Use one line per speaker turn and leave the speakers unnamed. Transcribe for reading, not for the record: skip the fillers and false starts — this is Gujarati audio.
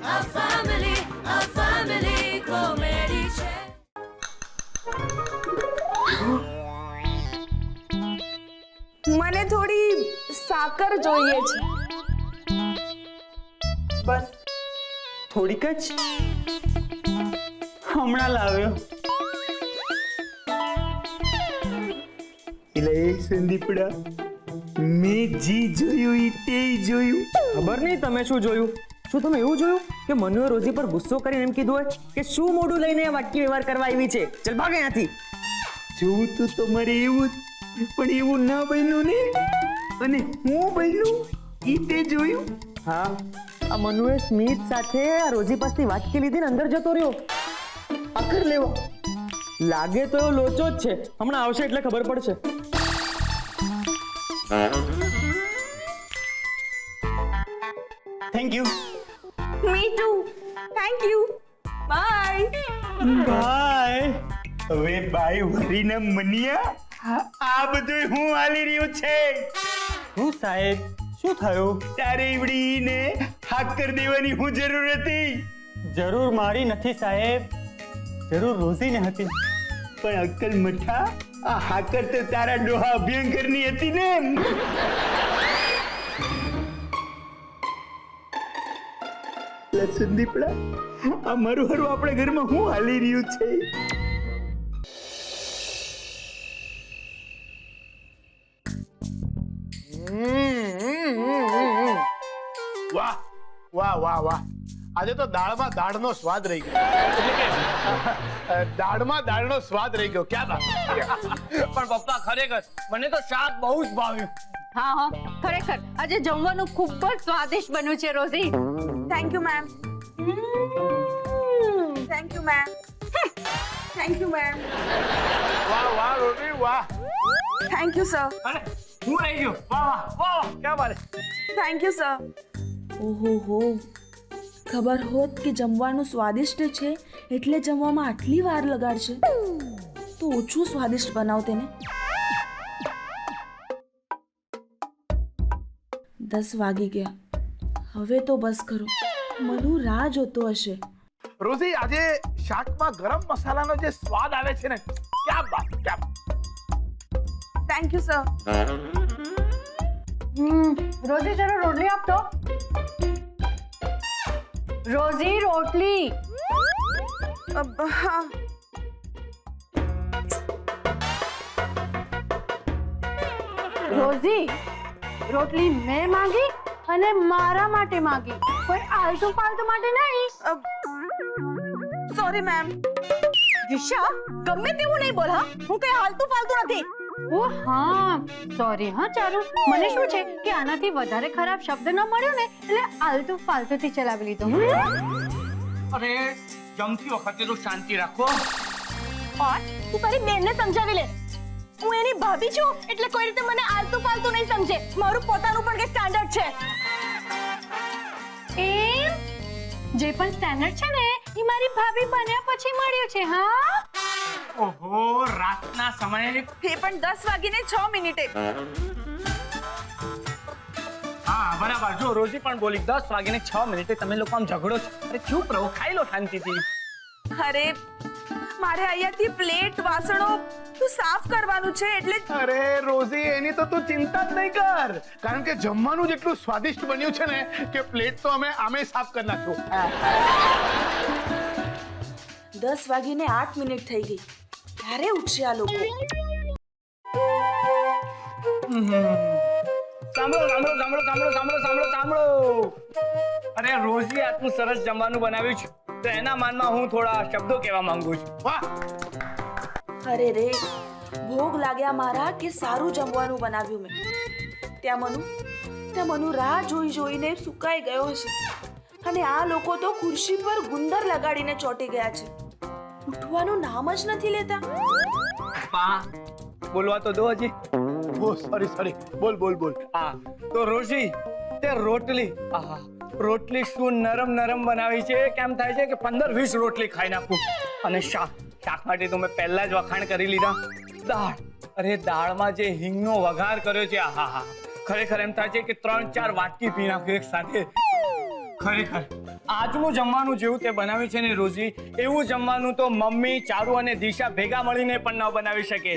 a family comedy છે.
મને થોડી સાકર જોઈએ છે.
બસ થોડીક જ હમણાં લાવ્યો. એટલે સંદીપડા મેં જી જોયું ઈ તે જોયું.
ખબર નહીં તમે શું જોયું. શું તમે એવું જોયું કે મનુએ રોજી પર ગુસ્સો કરીને એમ કીધું હોય કે શું મોઢું લઈને વાટકી વ્યવહાર કરવા આવી છે, ચલ ભાગે અહીંયાથી.
જોવું તો તમારે એવું જ, પણ એવું ના બન્યું ને. અને હું બન્યું ઈ તે જોયું.
હા, આ મનુએ સ્મિત સાથે આ રોજી પાસેથી વાટકી લીધી ને અંદર જતો રહ્યો આખર લેવા. લાગે તો એવો લોચો જ છે, હમણાં આવશે એટલે ખબર પડશે.
Thank you.
Me too. Thank you. Bye.
Bye. હવે બાય વરીને મનિયા આ બધું હું હાલી રહ્યું છે. હું સાહેબ શું થયું? તારે ઈવડીને હાકર દેવાની હું જરૂર હતી? જરૂર મારી નથી સાહેબ, જરૂર રોજીને હતી. પણ અક્કલ મઠા, આ હાકર તો તારા ડોહા અભ્યંકરની હતી ને. સંદીપડા, આ મારું હારું આપણે ઘરમાં હું હાલી રહ્યું છે?
વાહ વાહ વાહ વાહ, આજે તો દાળમાં દાળનો સ્વાદ રહી ગયો. એટલે કે દાળમાં દાળનો સ્વાદ રહી ગયો. ક્યાં બાત.
પણ પપ્પા ખરેખર મને તો શાક બહુ જ ભાવ્યું.
હા હા, ખરેખર આજે જમવાનું ખૂબ જ સ્વાદિષ્ટ બન્યું છે રોજી.
Thank you ma'am. Thank you ma'am. Thank you ma'am.
વાહ વાહ રોટી વાહ.
Thank you sir.
અરે હું રહી ગયો. વાહ વાહ વાહ વાહ, ક્યાં બાત.
Thank you sir. ઓહો, ખબર હોત કે જમવાનું સ્વાદિષ્ટ છે એટલે જમવામાં આટલી વાર લગાડશે તો ઓછું સ્વાદિષ્ટ બનાવતે ને. 10 વાગી ગયા. હવે તો બસ કરો, મનુ રાહ જોતો હશે.
રોજી, આજે શાકમાં ગરમ મસાલાનો જે સ્વાદ આવે છે ને, ક્યાં બાત ક્યાં બાત.
Thank you sir.
રોજી જરા રોટલી આપતો. રોજી રોટલી.
હા.
રોજી રોટલી મેં માંગી અને મારા માટે માંગી, કોઈ આલતુ ફાલતુ માટે નહીં.
Sorry ma'am.
દિશા, ગમે તેવું નહીં બોલ. હા, હું કઈ હાલતુ ફાલતુ નથી. ઓ હા, સોરી હા ચારુ. મને શું છે કે આનાથી વધારે ખરાબ શબ્દ ન મળ્યો ને એટલે આલતુ ફાલતુ થી ચલાવી લીધો.
અરે જમતી વખતે તો શાંતિ રાખો.
તું તારી બેનને સમજાવી લે. હું એની ભાભી છું એટલે કોઈ રીતે મને આલતુ ફાલતુ નહીં સમજે. મારું પોતાનું પણ કે સ્ટાન્ડર્ડ છે. એમ જે પણ સ્ટાન્ડર્ડ છે ને એ મારી ભાભી બન્યા પછી મળ્યું છે. હા,
ઓહો, રાતના સમયે.
એ પણ 10 વાગીને 6 મિનિટે.
હા બરાબર. જો રોજી પણ બોલી 10 વાગીને 6 મિનિટે તમે લોકો આમ ઝઘડો છો. અરે ચૂપ રહો, ખાઈ લો શાંતિથી.
અરે મારે અહીંયાથી પ્લેટ વાસણો સાફ કરવાનું છે એટલે.
અરે રોજી, એની તો તું ચિંતા જ નહીં કર, કારણ કે જમવાનું જેટલું સ્વાદિષ્ટ બન્યું છે ને કે પ્લેટ તો અમે આમે સાફ કરી નાખશું.
10 વાગીને 8 મિનિટ થઈ ગઈ. ક્યારે ઉઠશે આ લોકો?
સાંભળો સાંભળો સાંભળો સાંભળો સાંભળો સાંભળો સાંભળો. અરે રોજી આટલું સરસ જમવાનું બનાવ્યું છે તો એના માનમાં હું થોડા શબ્દો કહેવા માંગુ છું.
વાહ.
અરે રે, ભોગ લાગ્યા મારા કે સારું જમવાનું બનાવ્યું મેં. ત્યાં મનુ રાહ જોઈને સુકાઈ ગયો હશે અને આ લોકો તો ખુરશી પર ગુંદર લગાડીને ચોંટી ગયા છે. ઉઠવાનું નામ જ નથી લેતા.
પા બોલવા તો દો હજી.
ઓ સોરી, બોલ બોલ બોલ.
હા તો રોજી, તે રોટલી, આહા, રોટલી શું નરમ નરમ બનાવી છે. કેમ થાય છે કે 15-20 રોટલી ખાઈ નાખું. અને શાક માટે તો મેં પહેલા જ વખાણ કરી લીધા. દાળ, અરે દાળમાં જે હિંગનો વઘાર કર્યો છે, આહા હા, ખરેખર એમ થાય છે કે 3-4 વાટકી પી નાખું એક સાથે. ખરેખર આજનું જમવાનું જેવું તે બનાવ્યું છે ને રોજી, એવું જમવાનું તો મમ્મી, ચારુ અને દિશા ભેગા મળીને પણ ન બનાવી શકે.